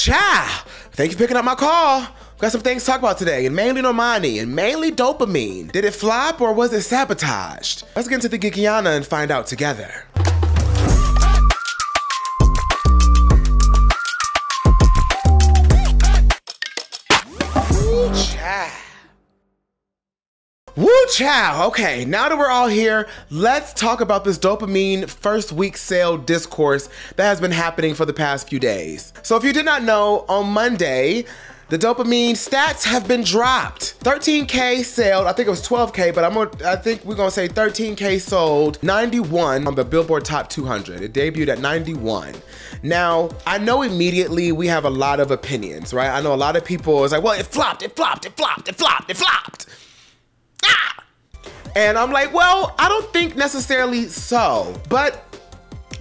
child. Thank you for picking up my call. Got some things to talk about today, and mainly Normani, and mainly Dopamine. Did it flop or was it sabotaged? Let's get into the Geekiana and find out together. Woo child. Woo child. Okay, now that we're all here, let's talk about this Dopamine first week sale discourse that has been happening for the past few days. So if you did not know, on Monday, the Dopamine stats have been dropped. 13K sold, I think it was 12K, but I think we're gonna say 13K sold, 91 on the Billboard Top 200. It debuted at 91. Now, I know immediately we have a lot of opinions, right? I know a lot of people is like, well, it flopped, it flopped, it flopped, it flopped, it flopped. Ah! And I'm like, well, I don't think necessarily so. But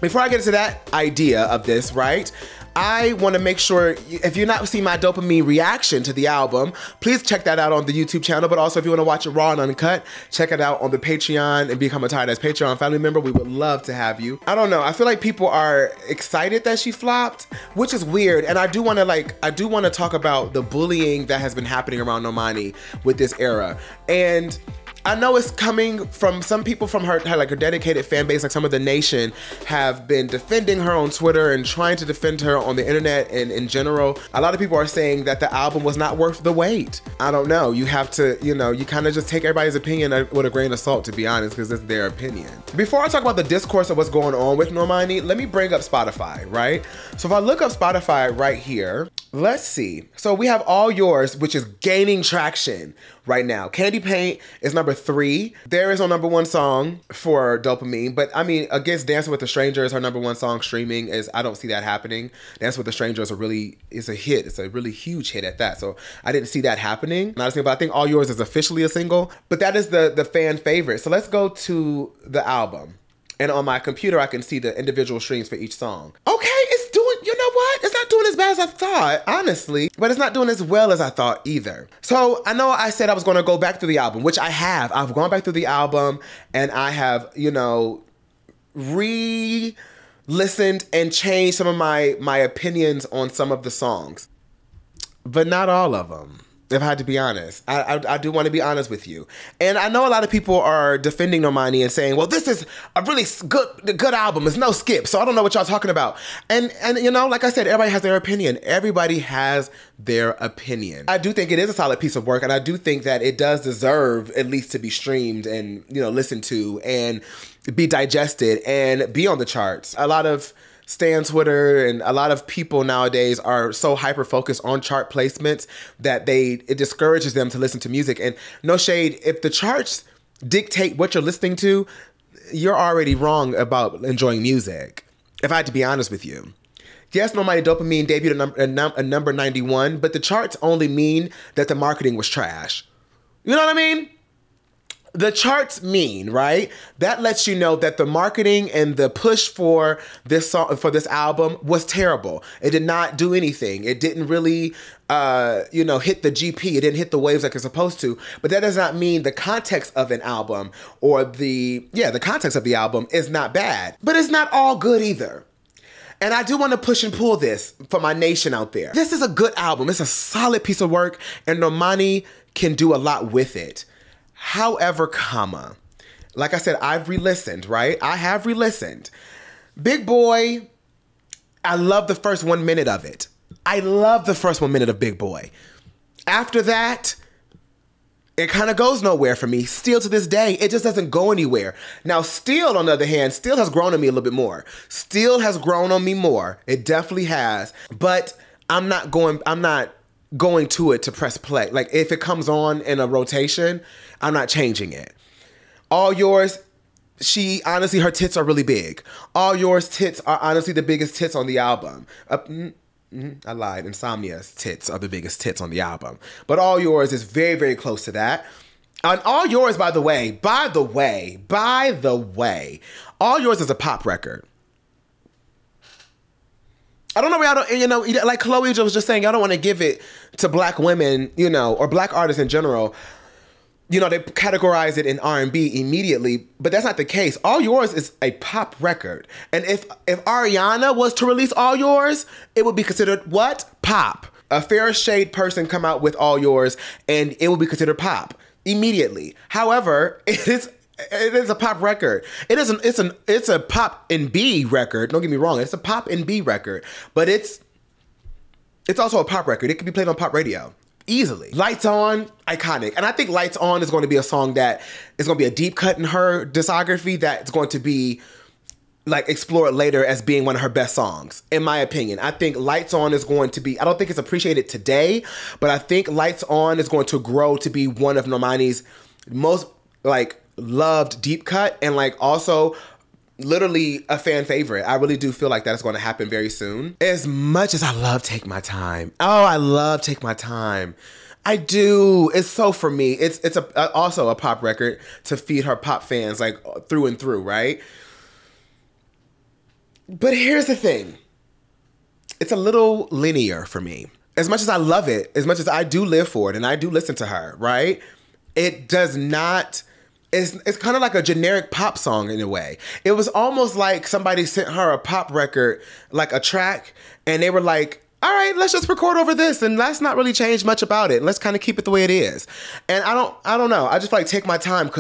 before I get into that idea of this, right? I want to make sure, if you're not seeing my Dopamine reaction to the album, please check that out on the YouTube channel. But also, if you want to watch it raw and uncut, check it out on the Patreon and become a Tired Ass Patreon family member. We would love to have you. I don't know. I feel like people are excited that she flopped, which is weird. And I do want to talk about the bullying that has been happening around Normani with this era. And I know it's coming from some people from her dedicated fan base, like some of the nation have been defending her on Twitter and trying to defend her on the internet and in general. A lot of people are saying that the album was not worth the wait. I don't know. You have to, you kind of just take everybody's opinion with a grain of salt, to be honest, because it's their opinion. Before I talk about the discourse of what's going on with Normani, let me bring up Spotify, right? So if I look up Spotify right here, let's see. So we have All Yours, which is gaining traction right now. Candy Paint is number 3. There is no number 1 song for Dopamine, but I mean, against Dancing with a Stranger is her number 1 song streaming. I don't see that happening. Dancing with a Stranger is a hit. It's a really huge hit at that. So I didn't see that happening. Not a single, but I think All Yours is officially a single, but that is the fan favorite. So let's go to the album. And on my computer, I can see the individual streams for each song. Okay, it's doing, you know what? It's not doing as bad as I thought, honestly, but it's not doing as well as I thought either. So I know I said I was gonna go back through the album, which I have. I've gone back through the album and I have, re-listened and changed some of my opinions on some of the songs, but not all of them. If I had to be honest, I do want to be honest with you. And I know a lot of people are defending Normani and saying, well, this is a really good album. It's no skip. So I don't know what y'all talking about. And like I said, everybody has their opinion. Everybody has their opinion. I do think it is a solid piece of work. And I do think that it does deserve at least to be streamed and, listened to and be digested and be on the charts. A lot of Stan Twitter and a lot of people nowadays are so hyper-focused on chart placements that it discourages them to listen to music. And no shade, if the charts dictate what you're listening to, you're already wrong about enjoying music, if I had to be honest with you. Yes, Normani Dopamine debuted at number 91, but the charts only mean that the marketing was trash. You know what I mean? The charts mean, right? That lets you know that the marketing and the push for this song, for this album was terrible. It did not do anything. It didn't really, hit the GP. It didn't hit the waves like it's supposed to. But that does not mean the context of an album or the context of the album is not bad. But it's not all good either. And I do want to push and pull this for my nation out there. This is a good album. It's a solid piece of work, and Normani can do a lot with it. However, like I said, I've re-listened, right? I have re-listened. Big Boy, I love the first 1 minute of it. I love the first 1 minute of Big Boy. After that, it kind of goes nowhere for me. Still to this day, it just doesn't go anywhere. Now, Still, on the other hand, Still has grown on me a little bit more. Still has grown on me more. It definitely has. But I'm not going to it to press play. Like, if it comes on in a rotation, I'm not changing it. All Yours, honestly, her tits are really big. All Yours tits are honestly the biggest tits on the album. I lied. Insomnia's tits are the biggest tits on the album. But All Yours is very, very close to that. And All Yours, by the way, All Yours is a pop record. I don't know why like Chloe was just saying, I don't want to give it to black women, or black artists in general. They categorize it in R&B immediately, but that's not the case. All Yours is a pop record. And if Ariana was to release All Yours, it would be considered what? pop. A Fair Shade person come out with All Yours and it will be considered pop immediately. However, it is a pop record. It's a pop and B record. Don't get me wrong. It's a pop and B record, but it's also a pop record. It can be played on pop radio easily. Lights On, iconic. And I think Lights On is going to be a song that is going to be a deep cut in her discography that's going to be like explored later as being one of her best songs, in my opinion. I think Lights On is going to be, I don't think it's appreciated today, but I think Lights On is going to grow to be one of Normani's most like loved deep cut, and like also literally a fan favorite. I really do feel like that's going to happen very soon. As much as I love Take My Time. Oh, I love Take My Time. I do. It's so for me. It's also a pop record to feed her pop fans like through and through, right? But here's the thing. It's a little linear for me. As much as I love it, as much as I do live for it and I do listen to her, right? It does not, it's kind of like a generic pop song in a way. It was almost like somebody sent her a pop record, like a track, and they were like, all right, let's just record over this and let's not really change much about it. Let's kind of keep it the way it is. And I don't know. I just feel like Take My Time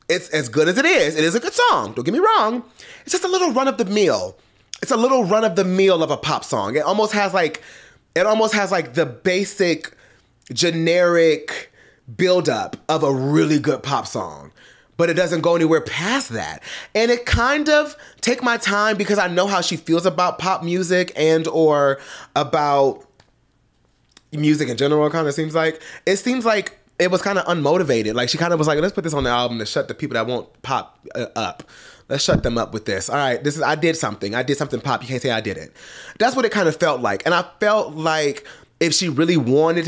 it's as good as it is. It is a good song. Don't get me wrong. It's just a little run of the mill. It's a little run of the mill of a pop song. It almost has like the basic generic buildup of a really good pop song, but it doesn't go anywhere past that. And it kind of Take My Time, because I know how she feels about pop music and or about music in general. It seems like it was kind of unmotivated. Like she kind of was like, let's put this on the album to shut the people that won't pop up. Let's shut them up with this. All right, I did something pop. You can't say I didn't. That's what it kind of felt like. And I felt like if she really wanted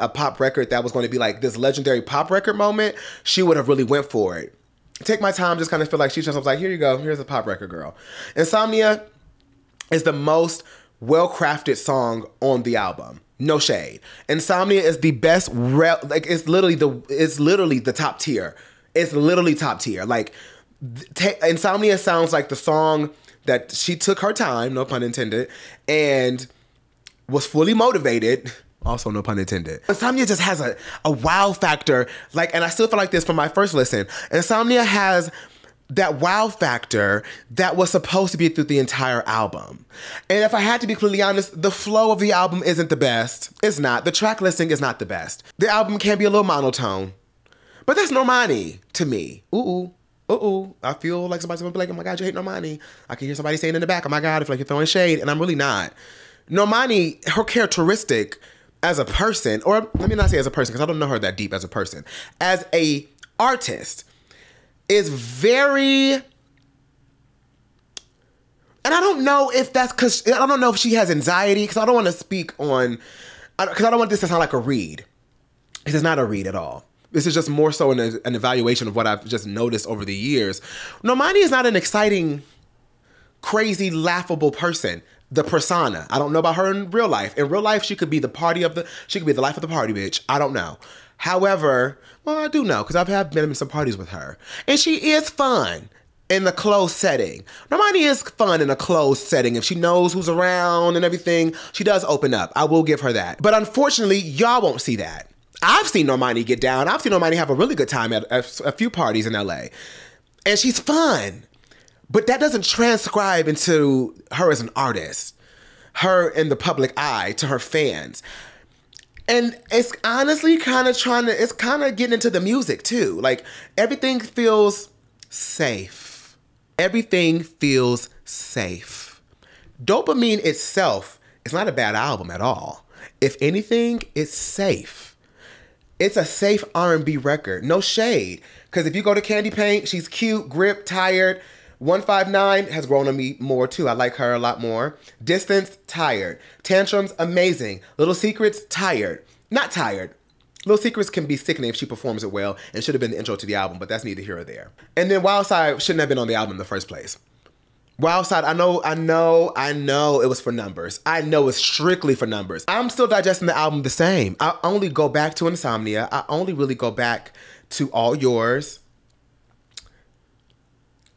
a pop record that was going to be like this legendary pop record moment, she would have really went for it. Take My Time just kind of feel like she just was like, here you go. Here's a pop record, girl. Insomnia is the most well-crafted song on the album. No shade. Insomnia is the best, it's literally the top tier. It's literally top tier. Like, Insomnia sounds like the song that she took her time, no pun intended, and was fully motivated, also no pun intended. Insomnia just has a wow factor, like, and I still feel like this from my first listen. Insomnia has that wow factor that was supposed to be through the entire album. And if I had to be completely honest, the flow of the album isn't the best. It's not. The track listing is not the best. The album can be a little monotone, but that's Normani to me. I feel like somebody's gonna be like, oh my God, you hate Normani. I can hear somebody saying in the back, oh my God, I feel like you're throwing shade, and I'm really not. Normani, her characteristic as a person, or let me not say as a person, because I don't know her that deep as a person, as a artist, is very, and I don't know if that's because, I don't know if she has anxiety, because I don't want to speak on, because I don't want this to sound like a read. It is not a read at all. This is just more so an evaluation of what I've just noticed over the years. Normani is not an exciting, crazy, laughable person. The persona. I don't know about her in real life. In real life, she could be the life of the party bitch. I don't know. However, well, I do know, because I've been in some parties with her. And she is fun in the closed setting. Normani is fun in a closed setting. If she knows who's around and everything, she does open up. I will give her that. But unfortunately, y'all won't see that. I've seen Normani get down. I've seen Normani have a really good time at a few parties in LA. And she's fun. But that doesn't transcribe into her as an artist. Her in the public eye to her fans. And it's honestly it's kind of getting into the music too. Like, everything feels safe. Everything feels safe. Dopamine itself is not a bad album at all. If anything, it's safe. It's a safe R&B record. No shade. Because if you go to Candy Paint, she's cute, grip, tired. 159 has grown on me more too. I like her a lot more. Distance, tired. Tantrums, amazing. Little Secrets, tired. Not tired. Little Secrets can be sickening if she performs it well and should have been the intro to the album, but that's neither here or there. And then Wild Side shouldn't have been on the album in the first place. Wild Side, I know it was for numbers. I know it's strictly for numbers. I'm still digesting the album the same. I only go back to Insomnia. I only really go back to All Yours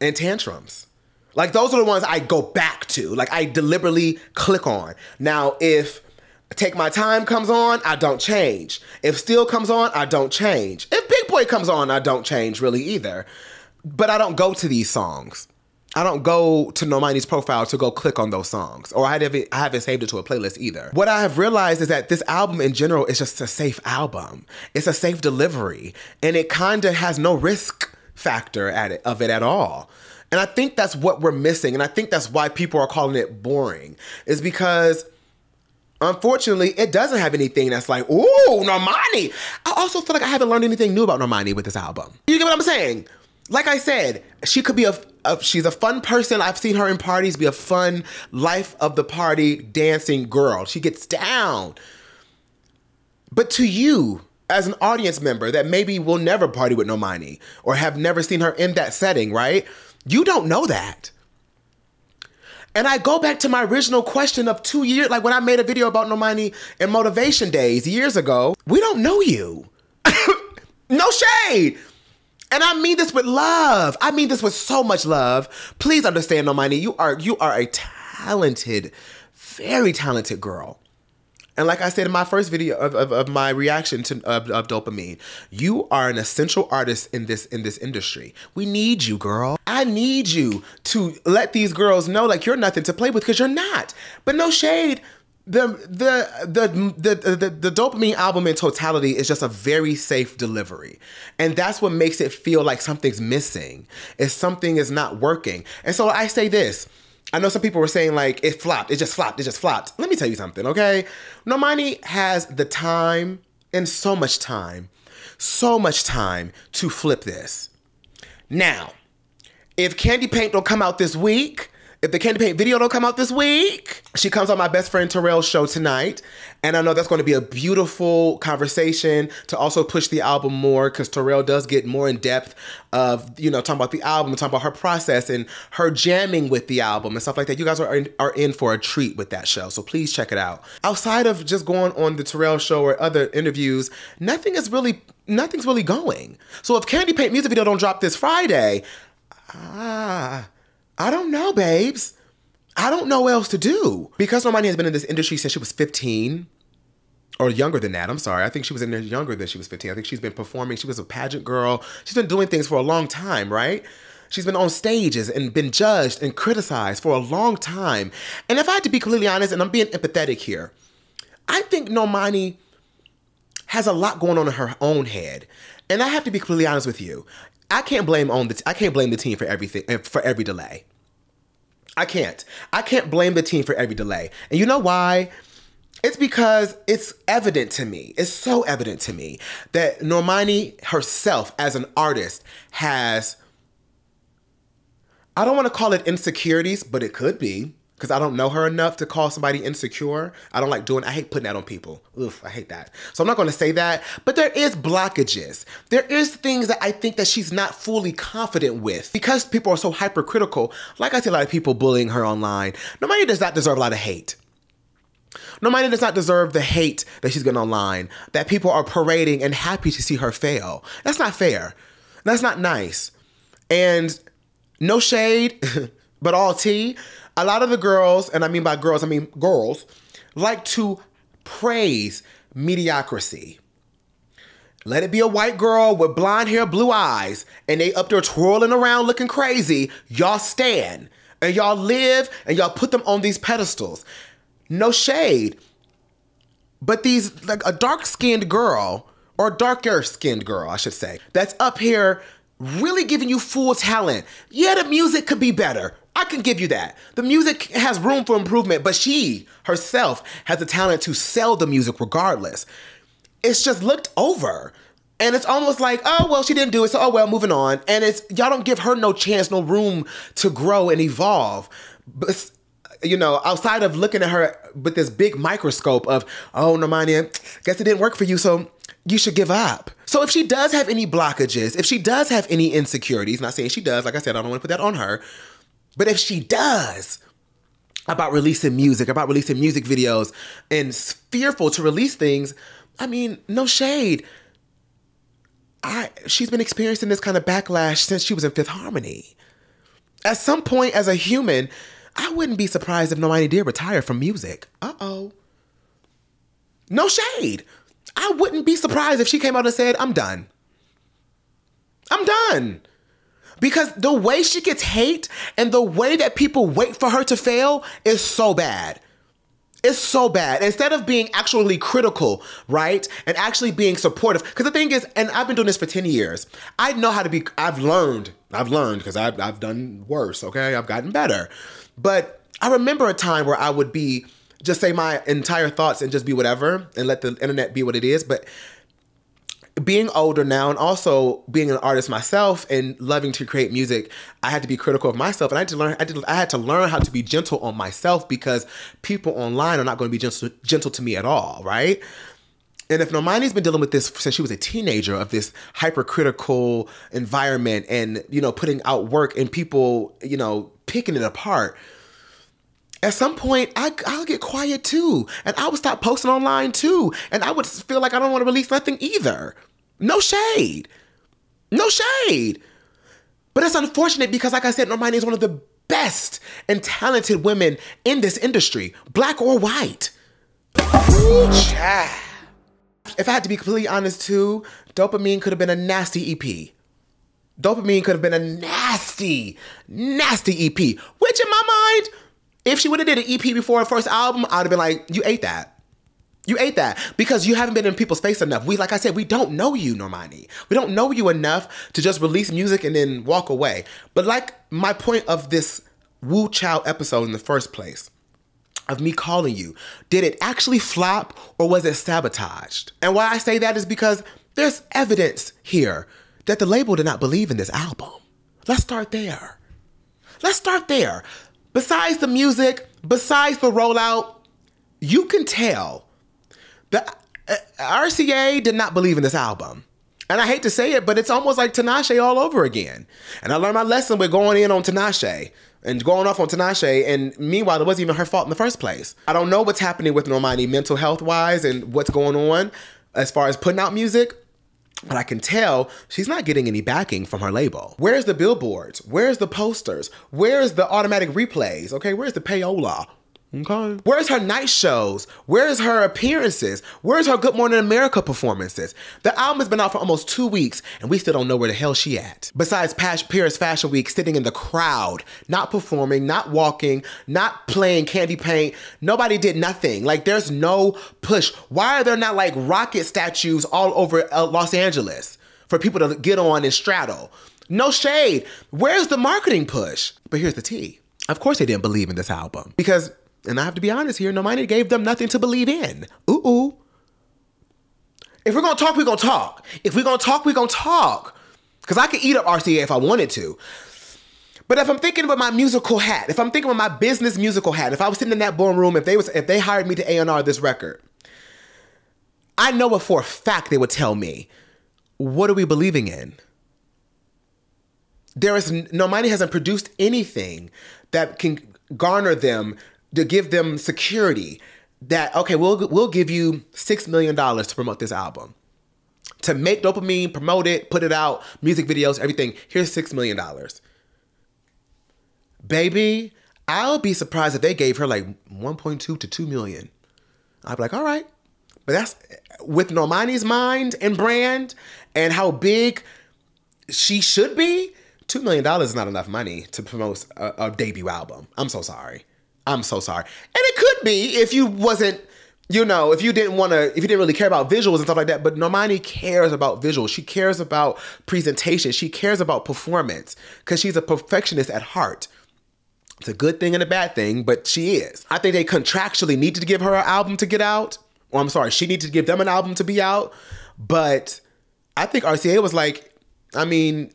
and Tantrums. Like, those are the ones I go back to. Like, I deliberately click on. Now, if Take My Time comes on, I don't change. If Still comes on, I don't change. If Big Boy comes on, I don't change really either. But I don't go to these songs. I don't go to Normani's profile to go click on those songs. Or I haven't saved it to a playlist either. What I have realized is that this album in general is just a safe album. It's a safe delivery. And it kind of has no risk factor of it at all. And I think that's what we're missing. And I think that's why people are calling it boring. Is because, unfortunately, it doesn't have anything that's like, ooh, Normani. I also feel like I haven't learned anything new about Normani with this album. You get what I'm saying? Like I said, she could be she's a fun person. I've seen her in parties be a fun, life of the party dancing girl. She gets down. But to you, as an audience member that maybe will never party with Normani or have never seen her in that setting, right? You don't know that. And I go back to my original question of 2 years, like when I made a video about Normani and Motivation Days years ago. We don't know you. No shade. And I mean this with love. I mean this with so much love. Please understand, Normani, you are a talented, very talented girl. And like I said in my first video of my reaction to Dopamine, you are an essential artist in this industry. We need you, girl. I need you to let these girls know like you're nothing to play with, because you're not. But no shade. The Dopamine album in totality is just a very safe delivery. And that's what makes it feel like something's missing. If something is not working. And so I say this. I know some people were saying like, it flopped, it just flopped, it just flopped. Let me tell you something, okay? Normani has the time and so much time to flip this. Now, if Candy Paint don't come out this week, if the Candy Paint video don't come out this week, she comes on my best friend Terrell's show tonight. And I know that's going to be a beautiful conversation to also push the album more, because Terrell does get more in depth of, you know, talking about the album, talking about her process and her jamming with the album and stuff like that. You guys are in for a treat with that show. So please check it out. Outside of just going on the Terrell show or other interviews, nothing's really going. So if Candy Paint music video don't drop this Friday, I don't know, babes. I don't know what else to do. Because Normani has been in this industry since she was 15. Or younger than that, I'm sorry. I think she was in there younger than she was 15. I think she's been performing. She was a pageant girl. She's been doing things for a long time, right? She's been on stages and been judged and criticized for a long time. And if I had to be completely honest, and I'm being empathetic here, I think Normani has a lot going on in her own head. And I have to be completely honest with you. I can't blame the team for everything, for every delay. I can't blame the team for every delay. And you know why? It's because it's evident to me. It's so evident to me that Normani herself as an artist has, I don't want to call it insecurities, but it could be, because I don't know her enough to call somebody insecure. I hate putting that on people. Oof, I hate that. So I'm not going to say that, but there is blockages. There is things that I think that she's not fully confident with, because people are so hypercritical. Like I see a lot of people bullying her online. Normani does not deserve a lot of hate. Normani does not deserve the hate that she's getting online, that people are parading and happy to see her fail. That's not fair. That's not nice. And no shade, but all tea. A lot of the girls, and I mean by girls, I mean girls, like to praise mediocrity. Let it be a white girl with blonde hair, blue eyes, and they up there twirling around looking crazy. Y'all stand, and y'all live, and y'all put them on these pedestals. No shade. But these, like a dark-skinned girl, or darker-skinned girl, I should say, that's up here really giving you full talent. Yeah, the music could be better. I can give you that. The music has room for improvement, but she herself has the talent to sell the music regardless. It's just looked over. And it's almost like, oh, well, she didn't do it, so oh, well, moving on. And it's, y'all don't give her no chance, no room to grow and evolve. But, you know, outside of looking at her with this big microscope of, oh, Normani, guess it didn't work for you, so you should give up. So if she does have any blockages, if she does have any insecurities, not saying she does, like I said, I don't want to put that on her, but if she does, about releasing music videos, and fearful to release things, I mean, no shade. She's been experiencing this kind of backlash since she was in Fifth Harmony. At some point as a human, I wouldn't be surprised if Normani did retire from music. Uh-oh. No shade. I wouldn't be surprised if she came out and said, I'm done. I'm done. Because the way she gets hate and the way that people wait for her to fail is so bad. It's so bad. Instead of being actually critical, right? And actually being supportive. Because the thing is, and I've been doing this for 10 years. I know how to be, I've learned because I've done worse, okay? I've gotten better. But I remember a time where I would be, just say my entire thoughts and just be whatever and let the internet be what it is. But being older now and also being an artist myself and loving to create music, I had to be critical of myself, and I had to learn how to be gentle on myself, because people online are not going to be gentle to me at all, right? And if Normani's been dealing with this since she was a teenager, of this hypercritical environment and, you know, putting out work and people, you know, picking it apart, at some point, I'll get quiet too. And I would stop posting online too. And I would feel like I don't want to release nothing either. No shade. No shade. But it's unfortunate because, like I said, Normani is one of the best and talented women in this industry, black or white. Ooh, child. If I had to be completely honest too, Dopamine could have been a nasty EP. Dopamine could have been a nasty, nasty EP. Which in my mind, if she would have did an EP before her first album, I'd have been like, you ate that. You ate that because you haven't been in people's face enough. Like I said, we don't know you, Normani. We don't know you enough to just release music and then walk away. But like my point of this Woo Child episode in the first place, of me calling you, did it actually flop or was it sabotaged? And why I say that is because there's evidence here that the label did not believe in this album. Let's start there. Let's start there. Besides the music, besides the rollout, you can tell that RCA did not believe in this album. And I hate to say it, but it's almost like Tinashe all over again. And I learned my lesson with going in on Tinashe and going off on Tinashe, and meanwhile, it wasn't even her fault in the first place. I don't know what's happening with Normani mental health-wise and what's going on as far as putting out music, but I can tell she's not getting any backing from her label. Where's the billboards? Where's the posters? Where's the automatic replays? Okay, where's the payola? Okay. Where's her night shows? Where's her appearances? Where's her Good Morning America performances? The album has been out for almost 2 weeks and we still don't know where the hell she at. Besides Paris Fashion Week, sitting in the crowd, not performing, not walking, not playing candy paint. Nobody did nothing. Like, there's no push. Why are there not like rocket statues all over Los Angeles for people to get on and straddle? No shade. Where's the marketing push? But here's the tea. Of course they didn't believe in this album because, and I have to be honest here, Normani gave them nothing to believe in. Ooh. If we're gonna talk, we're gonna talk. If we're gonna talk, we're gonna talk. Because I could eat up RCA if I wanted to. But if I'm thinking with my musical hat, if I'm thinking with my business musical hat, if I was sitting in that boardroom room, if they hired me to A&R this record, I know for a fact they would tell me, what are we believing in? Normani hasn't produced anything that can garner them, to give them security that, okay, we'll give you $6 million to promote this album. To make Dopamine, promote it, put it out, music videos, everything. Here's $6 million. Baby, I'll be surprised if they gave her like 1.2 to 2 million. I'd be like, all right. But that's, with Normani's mind and brand and how big she should be, $2 million is not enough money to promote a debut album. I'm so sorry. I'm so sorry. And it could be if you wasn't, you know, if you didn't really care about visuals and stuff like that. But Normani cares about visuals. She cares about presentation. She cares about performance because she's a perfectionist at heart. It's a good thing and a bad thing, but she is. I think they contractually needed to give her an album to get out. Or I'm sorry, she needed to give them an album to be out. But I think RCA was like, I mean,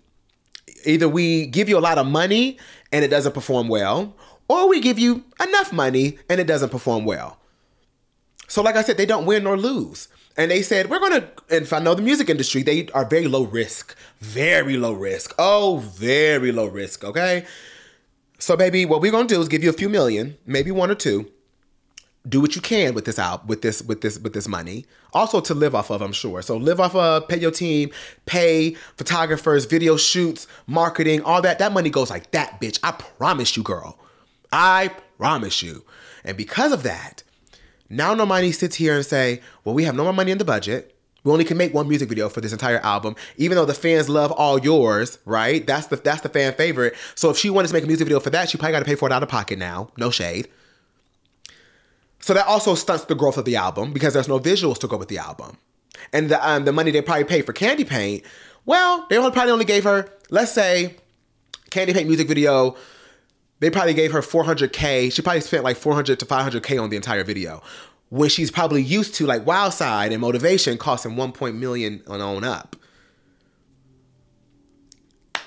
either we give you a lot of money and it doesn't perform well, or we give you enough money and it doesn't perform well. So like I said, they don't win nor lose. And they said, we're going to, and if I know the music industry, they are very low risk. Very low risk. Oh, very low risk, okay? So baby, what we're going to do is give you a few million, maybe 1 or 2. do what you can with this album, with this money. Also to live off of, I'm sure. So live off of, pay your team, pay photographers, video shoots, marketing, all that. That money goes like that, bitch. I promise you, girl. I promise you. And because of that, now Normani sits here and say, well, we have no more money in the budget. We only can make one music video for this entire album, even though the fans love All Yours, right? That's the fan favorite. So if she wanted to make a music video for that, she probably got to pay for it out of pocket now. No shade. So that also stunts the growth of the album because there's no visuals to go with the album. And the money they probably paid for Candy Paint, well, they probably only gave her, let's say, Candy Paint music video, they probably gave her $400K. She probably spent like $400 to $500K on the entire video, when she's probably used to like Wild Side and Motivation costing $1 million on up.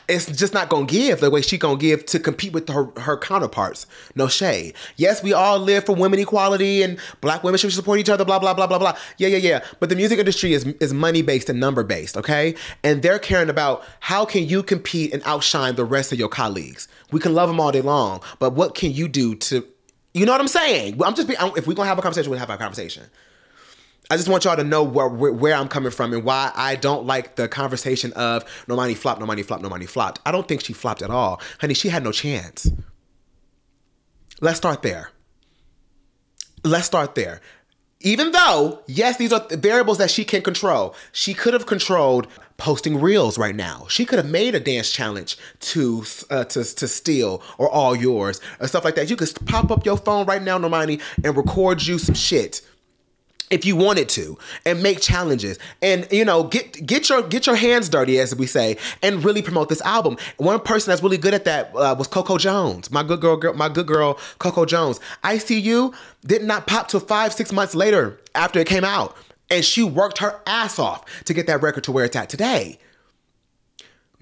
It's just not gonna give the way she gonna give to compete with her counterparts. No shade. Yes, we all live for women equality and black women should support each other, blah, blah, blah, blah, blah. Yeah. But the music industry is money-based and number-based, okay? And they're caring about how can you compete and outshine the rest of your colleagues. We can love them all day long, but what can you do to, you know what I'm saying? If we're gonna have a conversation, we'll have a conversation. I just want y'all to know where I'm coming from and why I don't like the conversation of Normani flopped, Normani flopped, Normani flopped. I don't think she flopped at all. Honey, she had no chance. Let's start there. Even though, yes, these are variables that she can control. She could have controlled posting reels right now. She could have made a dance challenge to Steal or All Yours or stuff like that. You could pop up your phone right now, Normani, and record you some shit if you wanted to, and make challenges, and get your hands dirty, as we say, and really promote this album. One person that's really good at that was Coco Jones, my good girl Coco Jones. I See You did not pop till 5-6 months later after it came out, and she worked her ass off to get that record to where it's at today.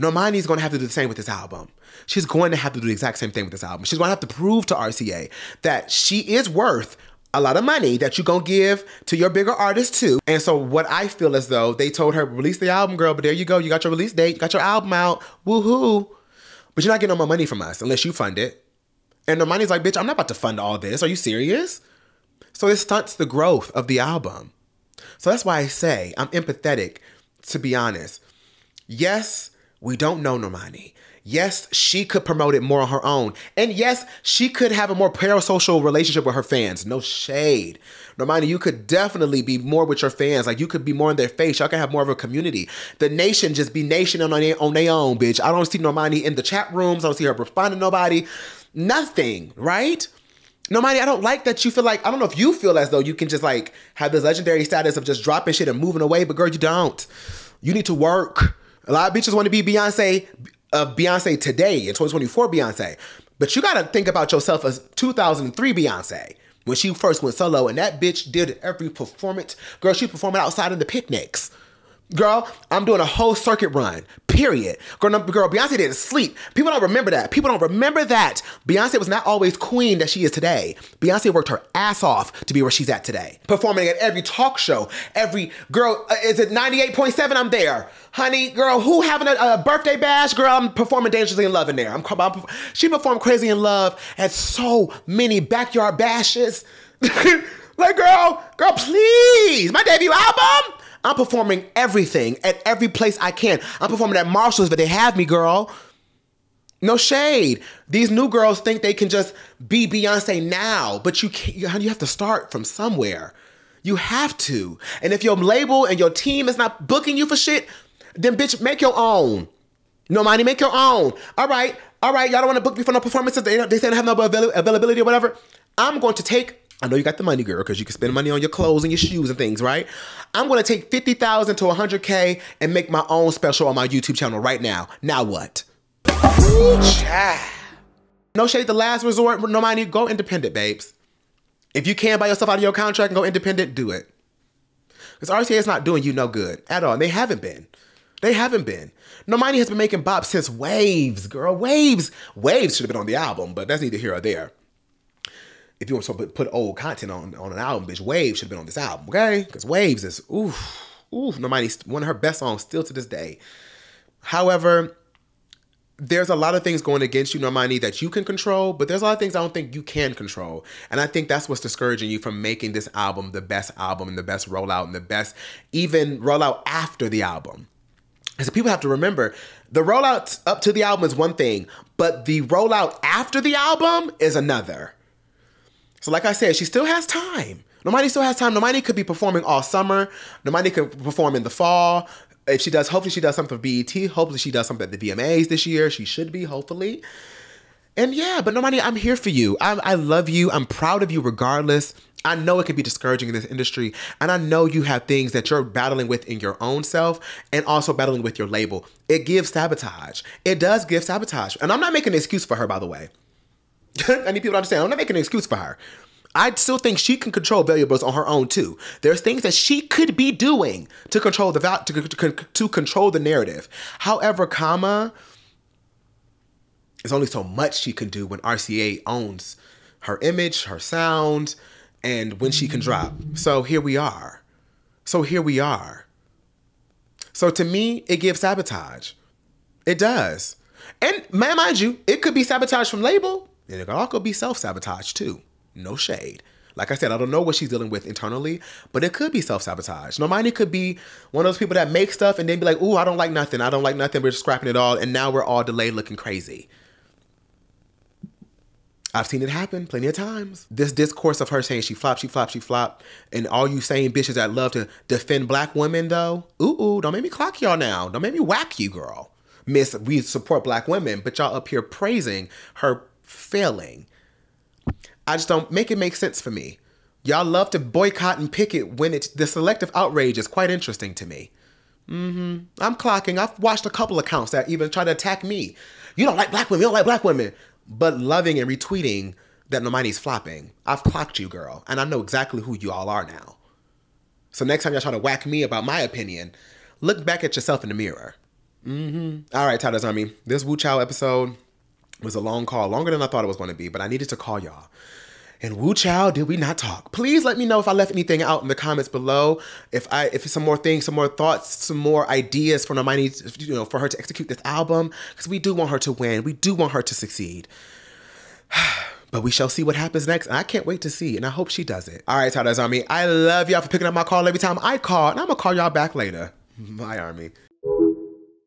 Normani's going to have to do the same with this album. She's going to have to do the exact same thing with this album. She's going to have to prove to RCA that she is worth a lot of money that you're going to give to your bigger artists too. And so what I feel as though they told her, release the album, girl, but there you go. You got your release date, you got your album out, woohoo. But you're not getting no more money from us unless you fund it. And Normani's like, bitch, I'm not about to fund all this. Are you serious? So it stunts the growth of the album. So that's why I say I'm empathetic, to be honest. Yes, we don't know Normani. Yes, she could promote it more on her own. And yes, she could have a more parasocial relationship with her fans. No shade. Normani, you could definitely be more with your fans. Like, you could be more in their face. Y'all can have more of a community. The nation just be nation on their own, bitch. I don't see Normani in the chat rooms. I don't see her responding to nobody. Nothing, right? Normani, I don't like that you feel like, I don't know if you feel as though you can just like have this legendary status of just dropping shit and moving away, but girl, you don't. You need to work. A lot of bitches want to be Beyonce today, in 2024 Beyonce. But you gotta think about yourself as 2003 Beyonce, when she first went solo, and that bitch did every performance. Girl, she performed outside of the picnics. Girl, I'm doing a whole circuit run, period. Girl, Beyonce didn't sleep. People don't remember that. Beyonce was not always queen that she is today. Beyonce worked her ass off to be where she's at today. Performing at every talk show, is it 98.7? I'm there. Honey, girl, who having a birthday bash? Girl, I'm performing Dangerously in Love in there. She performed Crazy in Love at so many backyard bashes. Like, girl, please, my debut album? I'm performing everything at every place I can. I'm performing at Marshall's, but they have me, girl. No shade. These new girls think they can just be Beyonce now, but you can't. You have to start from somewhere. You have to. And if your label and your team is not booking you for shit, then bitch, make your own. Normani, make your own. All right. Y'all don't want to book me for no performances. They say they have no availability or whatever. I'm going to take, I know you got the money, girl, because you can spend money on your clothes and your shoes and things, right? I'm going to take $50,000 to $100K and make my own special on my YouTube channel right now. Now what? No shade, the last resort. Normani, go independent, babes. If you can buy yourself out of your contract and go independent, do it. Because RCA is not doing you no good at all. And they haven't been. Normani has been making bops since Waves, girl. Waves should have been on the album, but that's neither here or there. If you want to put old content on an album, bitch, Waves should have been on this album, okay? Because Waves is, Normani's one of her best songs still to this day. However, there's a lot of things going against you, Normani, that you can control, but there's a lot of things I don't think you can control. And I think that's what's discouraging you from making this album the best album and the best rollout and the best even rollout after the album. And so people have to remember, the rollout up to the album is one thing, but the rollout after the album is another. So like I said, she still has time. Normani still has time. Normani could be performing all summer. Normani could perform in the fall. If she does, hopefully she does something for BET. Hopefully she does something at the VMAs this year. She should be, hopefully. And yeah, but Normani, I'm here for you. I love you. I'm proud of you regardless. I know it can be discouraging in this industry. And I know you have things that you're battling with in your own self and also battling with your label. It gives sabotage. It does give sabotage. And I'm not making an excuse for her, by the way. I need people to understand. I'm not making an excuse for her. I still think she can control variables on her own too. There's things that she could be doing to control to control the narrative. However, there's only so much she can do when RCA owns her image, her sound, and when she can drop. So here we are. So to me, it gives sabotage. It does. And mind you, it could be sabotage from label, and it could also be self-sabotage too. No shade. Like I said, I don't know what she's dealing with internally, but it could be self-sabotage. Normani could be one of those people that make stuff and then be like, ooh, I don't like nothing. We're just scrapping it all. And now we're all delayed looking crazy. I've seen it happen plenty of times. This discourse of her saying she flopped. And all you saying bitches that love to defend black women though. Ooh, don't make me clock y'all now. Don't make me whack you, girl. Miss, we support black women, but y'all up here praising her failing. I just don't make it make sense for me. Y'all love to boycott and picket when the selective outrage is quite interesting to me. I'm clocking. I've watched a couple accounts that even try to attack me. You don't like black women. But loving and retweeting that Normani's flopping. I've clocked you, girl. And I know exactly who you all are now. So next time y'all try to whack me about my opinion, look back at yourself in the mirror. All right, Tidals Army. This Wu Chow episode was a long call. Longer than I thought it was going to be. But I needed to call y'all. And Wu Chow, did we not talk? Please let me know if I left anything out in the comments below. If it's some more things, some more thoughts, some more ideas for Normani, for her to execute this album. Because we do want her to win. We do want her to succeed. But we shall see what happens next. And I can't wait to see. And I hope she does it. All right, Tidals Army. I love y'all for picking up my call every time I call. And I'm going to call y'all back later. Bye, Army.